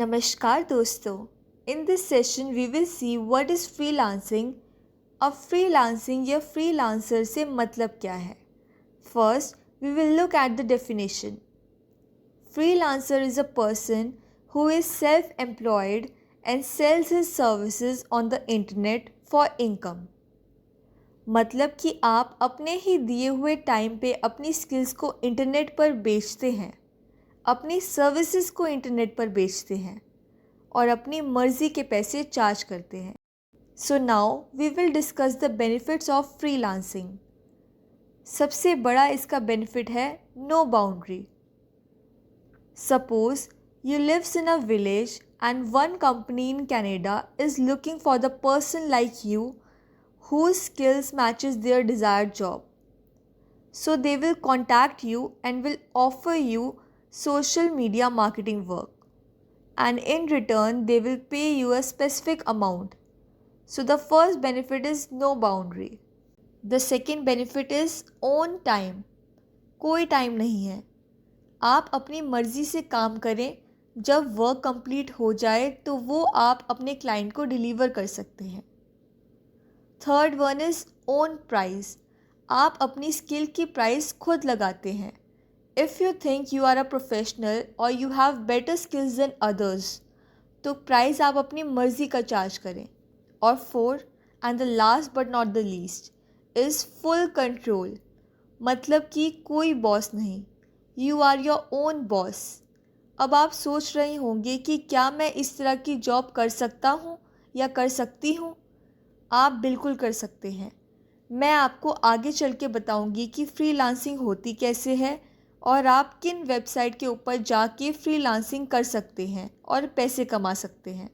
नमस्कार दोस्तों, in this session we will see what is freelancing. अब फ्रीलांसिंग या फ्रीलांसर से मतलब क्या है। First we will look at the definition. Freelancer is a person who is self-employed and sells his services on the internet for income। मतलब कि आप अपने ही दिए हुए टाइम पे अपनी स्किल्स को इंटरनेट पर बेचते हैं, अपनी सर्विसेज को इंटरनेट पर बेचते हैं और अपनी मर्ज़ी के पैसे चार्ज करते हैं। So now we will discuss the benefits of freelancing. सबसे बड़ा इसका बेनिफिट है no boundary. Suppose you lives in a village and one company in Canada is looking for the person like you whose skills matches their desired job. So they will contact you and will offer you social media marketing work, and in return they will pay you a specific amount. So the first benefit is no boundary. The second benefit is own time. कोई time नहीं है, आप अपनी मर्ज़ी से काम करें। जब वर्क कंप्लीट हो जाए तो वो आप अपने क्लाइंट को डिलीवर कर सकते हैं। Third one is own price. आप अपनी स्किल की प्राइस खुद लगाते हैं। If you think you are a professional और you have better skills than others, तो प्राइस आप अपनी मर्ज़ी का चार्ज करें। और fourth and the last but not the least is full control. मतलब कि कोई बॉस नहीं, you are your own boss. अब आप सोच रहे होंगे कि क्या मैं इस तरह की जॉब कर सकता हूँ या कर सकती हूँ। आप बिल्कुल कर सकते हैं। मैं आपको आगे चल के बताऊँगी कि फ्रीलांसिंग होती कैसे है और आप किन वेबसाइट के ऊपर जाके फ्रीलांसिंग कर सकते हैं और पैसे कमा सकते हैं।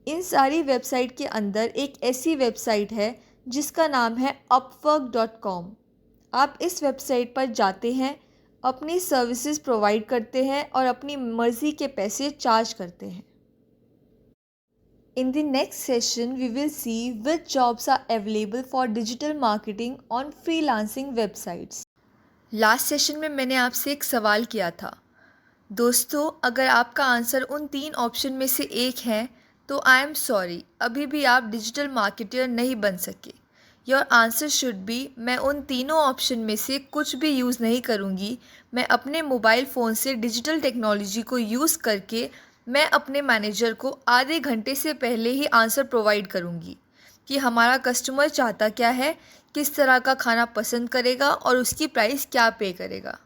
इन सारी वेबसाइट के अंदर एक ऐसी वेबसाइट है जिसका नाम है upwork.com। आप इस वेबसाइट पर जाते हैं, अपनी सर्विसेज प्रोवाइड करते हैं और अपनी मर्ज़ी के पैसे चार्ज करते हैं। In the next session we will see which jobs are available for digital marketing on freelancing websites. Last session में मैंने आपसे एक सवाल किया था दोस्तों, अगर आपका आंसर उन 3 ऑप्शन में से एक है तो आई एम सॉरी, अभी भी आप डिजिटल मार्केटर नहीं बन सके। योर आंसर शुड बी मैं उन तीनों ऑप्शन में से कुछ भी यूज़ नहीं करूँगी। मैं अपने मोबाइल फ़ोन से डिजिटल टेक्नोलॉजी को यूज़ करके मैं अपने मैनेजर को आधे घंटे से पहले ही आंसर प्रोवाइड करूँगी कि हमारा कस्टमर चाहता क्या है, किस तरह का खाना पसंद करेगा और उसकी प्राइस क्या पे करेगा।